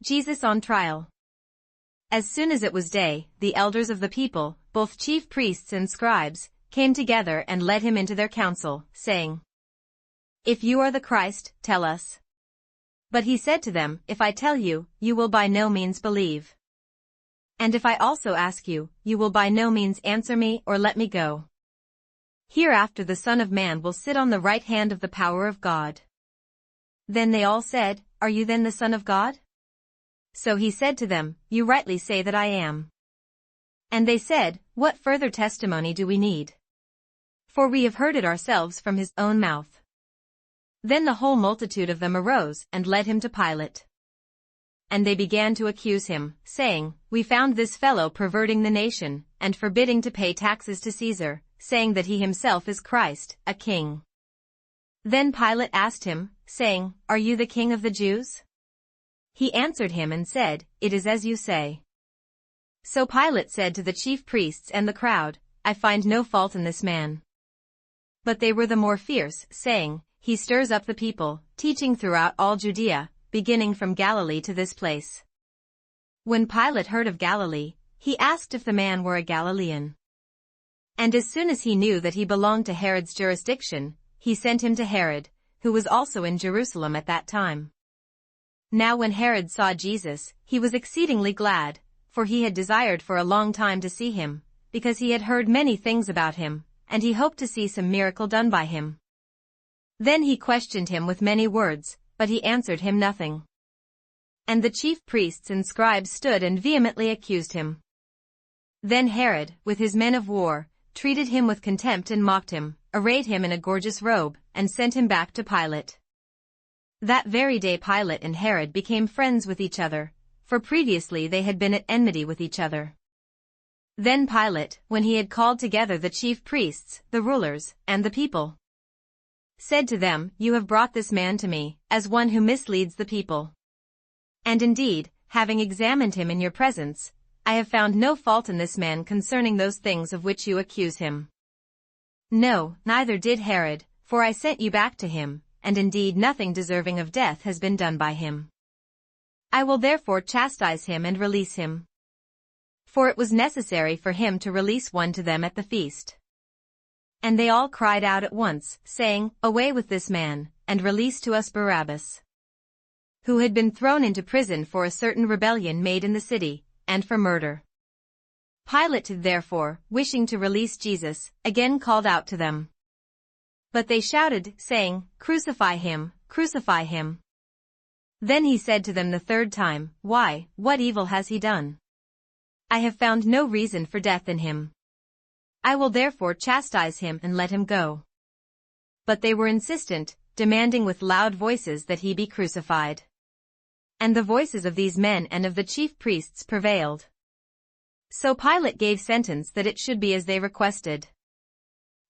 Jesus on trial. As soon as it was day, the elders of the people, both chief priests and scribes, came together and led him into their council, saying, "If you are the Christ, tell us." But he said to them, "If I tell you, you will by no means believe. And if I also ask you, you will by no means answer me or let me go. Hereafter the Son of Man will sit on the right hand of the power of God." Then they all said, "Are you then the Son of God?" So he said to them, "You rightly say that I am." And they said, "What further testimony do we need? For we have heard it ourselves from his own mouth." Then the whole multitude of them arose and led him to Pilate. And they began to accuse him, saying, "We found this fellow perverting the nation, and forbidding to pay taxes to Caesar, saying that he himself is Christ, a king." Then Pilate asked him, saying, "Are you the king of the Jews?" He answered him and said, "It is as you say." So Pilate said to the chief priests and the crowd, "I find no fault in this man." But they were the more fierce, saying, "He stirs up the people, teaching throughout all Judea, beginning from Galilee to this place." When Pilate heard of Galilee, he asked if the man were a Galilean. And as soon as he knew that he belonged to Herod's jurisdiction, he sent him to Herod, who was also in Jerusalem at that time. Now when Herod saw Jesus, he was exceedingly glad, for he had desired for a long time to see him, because he had heard many things about him, and he hoped to see some miracle done by him. Then he questioned him with many words, but he answered him nothing. And the chief priests and scribes stood and vehemently accused him. Then Herod, with his men of war, treated him with contempt and mocked him, arrayed him in a gorgeous robe, and sent him back to Pilate. That very day Pilate and Herod became friends with each other, for previously they had been at enmity with each other. Then Pilate, when he had called together the chief priests, the rulers, and the people, said to them, "You have brought this man to me, as one who misleads the people. And indeed, having examined him in your presence, I have found no fault in this man concerning those things of which you accuse him. No, neither did Herod, for I sent you back to him, and indeed nothing deserving of death has been done by him. I will therefore chastise him and release him." For it was necessary for him to release one to them at the feast. And they all cried out at once, saying, "Away with this man, and release to us Barabbas," who had been thrown into prison for a certain rebellion made in the city, and for murder. Pilate therefore, wishing to release Jesus, again called out to them. But they shouted, saying, "Crucify him, crucify him." Then he said to them the third time, "Why, what evil has he done? I have found no reason for death in him. I will therefore chastise him and let him go." But they were insistent, demanding with loud voices that he be crucified. And the voices of these men and of the chief priests prevailed. So Pilate gave sentence that it should be as they requested.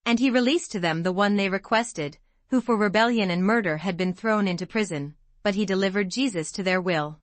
And he released to them the one they requested, who for rebellion and murder had been thrown into prison, but he delivered Jesus to their will.